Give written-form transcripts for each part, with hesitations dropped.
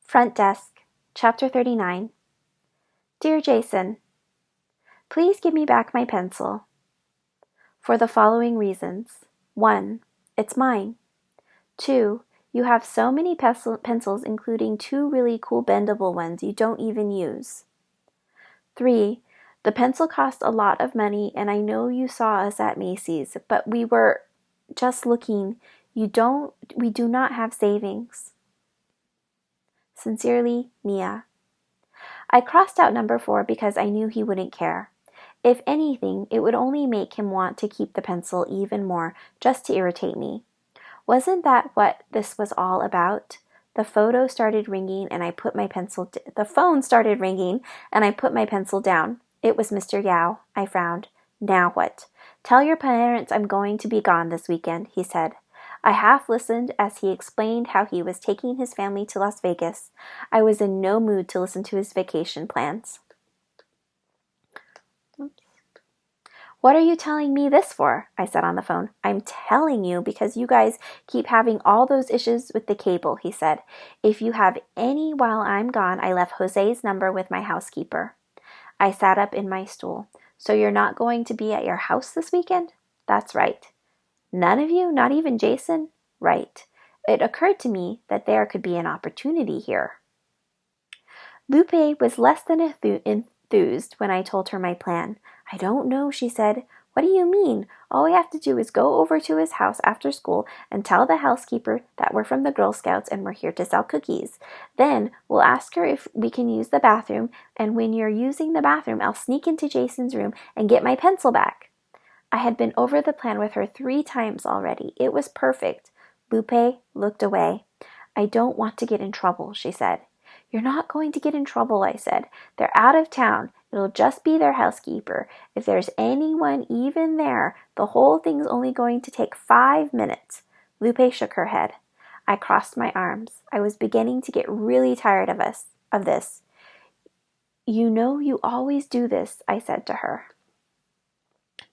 Front Desk, Chapter 39. Dear Jason, please give me back my pencil. For the following reasons. 1. It's mine. 2. You have so many pencils, including 2 really cool bendable ones you don't even use. 3. The pencil cost a lot of money, and I know you saw us at Macy's, but we were just looking. We do not have savings. Sincerely, Mia. I crossed out number 4 because I knew he wouldn't care. If anything, it would only make him want to keep the pencil even more, just to irritate me. Wasn't that what this was all about? The phone started ringing and I put my pencil down. It was Mr. Yao. I frowned. Now what? Tell your parents I'm going to be gone this weekend, he said. I half listened as he explained how he was taking his family to Las Vegas. I was in no mood to listen to his vacation plans. What are you telling me this for? I said on the phone. I'm telling you because you guys keep having all those issues with the cable, he said. If you have any while I'm gone, I left Jose's number with my housekeeper. I sat up in my stool. So you're not going to be at your house this weekend? That's right. None of you? Not even Jason? Right. It occurred to me that there could be an opportunity here. Lupe was less than enthused when I told her my plan. I don't know, she said. What do you mean? All we have to do is go over to his house after school and tell the housekeeper that we're from the Girl Scouts and we're here to sell cookies. Then we'll ask her if we can use the bathroom, and when you're using the bathroom, I'll sneak into Jason's room and get my pencil back. I had been over the plan with her 3 times already. It was perfect. Lupe looked away. I don't want to get in trouble, she said. You're not going to get in trouble, I said. They're out of town. It'll just be their housekeeper. If there's anyone even there, the whole thing's only going to take 5 minutes. Lupe shook her head. I crossed my arms. I was beginning to get really tired of this. You know you always do this, I said to her.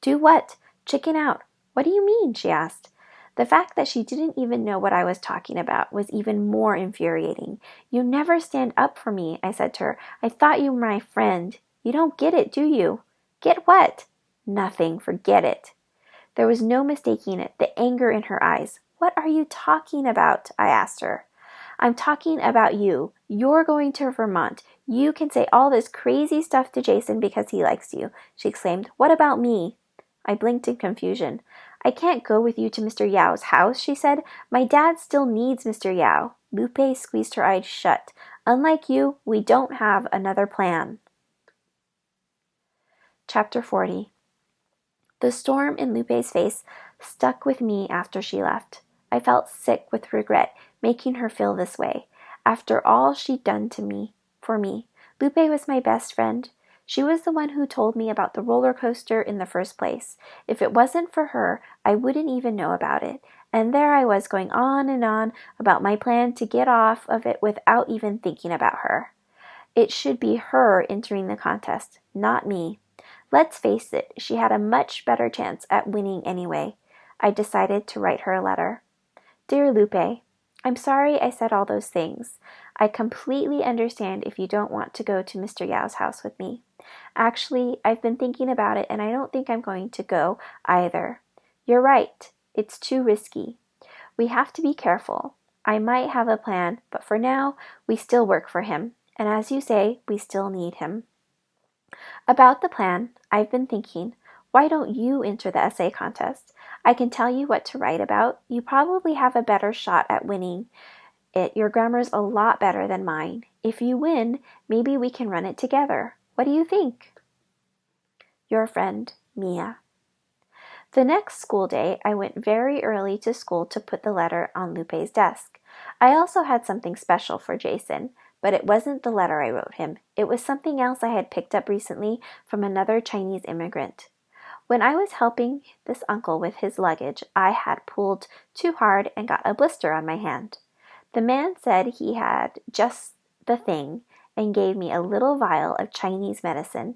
Do what? Chicken out. What do you mean? She asked. The fact that she didn't even know what I was talking about was even more infuriating. You never stand up for me, I said to her. I thought you were my friend. You don't get it, do you? Get what? Nothing. Forget it. There was no mistaking it, the anger in her eyes. What are you talking about? I asked her. I'm talking about you. You're going to Vermont. You can say all this crazy stuff to Jason because he likes you, she exclaimed. What about me? I blinked in confusion. I can't go with you to Mr. Yao's house, she said. My dad still needs Mr. Yao. Lupe squeezed her eyes shut. Unlike you, we don't have another plan. Chapter 40. The storm in Lupe's face stuck with me after she left. I felt sick with regret, making her feel this way. After all she'd done for me. Lupe was my best friend. She was the one who told me about the roller coaster in the first place. If it wasn't for her, I wouldn't even know about it. And there I was going on and on about my plan to get off of it without even thinking about her. It should be her entering the contest, not me. Let's face it, she had a much better chance at winning anyway. I decided to write her a letter. Dear Lupe, I'm sorry I said all those things. I completely understand if you don't want to go to Mr. Yao's house with me. Actually, I've been thinking about it and I don't think I'm going to go either. You're right. It's too risky. We have to be careful. I might have a plan, but for now, we still work for him. And as you say, we still need him. About the plan, I've been thinking, why don't you enter the essay contest? I can tell you what to write about. You probably have a better shot at winning it. Your grammar's a lot better than mine. If you win, maybe we can run it together. What do you think? Your friend, Mia. The next school day, I went very early to school to put the letter on Lupe's desk. I also had something special for Jason, but it wasn't the letter I wrote him. It was something else I had picked up recently from another Chinese immigrant. When I was helping this uncle with his luggage, I had pulled too hard and got a blister on my hand. The man said he had just the thing and gave me a little vial of Chinese medicine.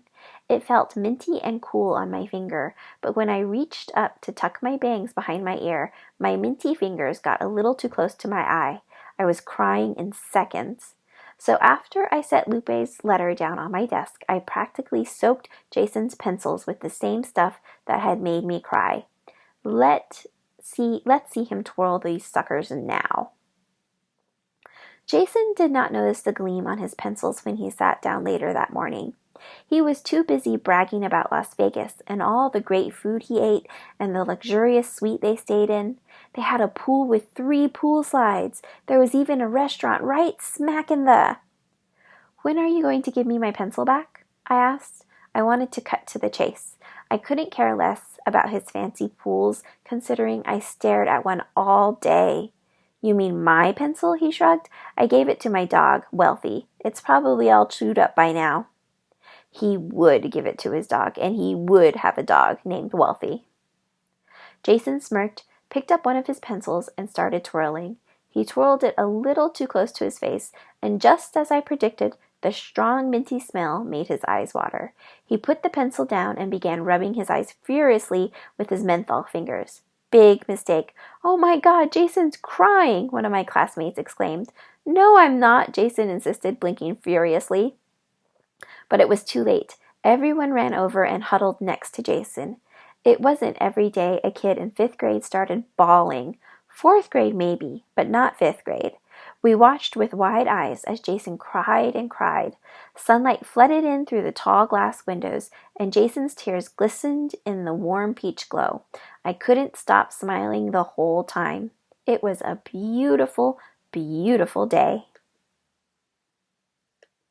It felt minty and cool on my finger, but when I reached up to tuck my bangs behind my ear, my minty fingers got a little too close to my eye. I was crying in seconds. So after I set Lupe's letter down on my desk, I practically soaked Jason's pencils with the same stuff that had made me cry. Let's see him twirl these suckers now. Jason did not notice the gleam on his pencils when he sat down later that morning. He was too busy bragging about Las Vegas and all the great food he ate and the luxurious suite they stayed in. They had a pool with 3 pool slides. There was even a restaurant right smack in the... "When are you going to give me my pencil back?" I asked. I wanted to cut to the chase. I couldn't care less about his fancy pools, considering I stared at one all day. "You mean my pencil?" he shrugged. "I gave it to my dog, Wealthy. It's probably all chewed up by now." He would give it to his dog, and he would have a dog named Wealthy. Jason smirked, picked up one of his pencils, and started twirling. He twirled it a little too close to his face, and just as I predicted, the strong minty smell made his eyes water. He put the pencil down and began rubbing his eyes furiously with his menthol fingers. "Big mistake." "Oh my God, Jason's crying!" one of my classmates exclaimed. "No, I'm not," Jason insisted, blinking furiously. But it was too late. Everyone ran over and huddled next to Jason. It wasn't every day a kid in 5th grade started bawling. 4th grade maybe, but not 5th grade. We watched with wide eyes as Jason cried and cried. Sunlight flooded in through the tall glass windows, and Jason's tears glistened in the warm peach glow. I couldn't stop smiling the whole time. It was a beautiful, beautiful day.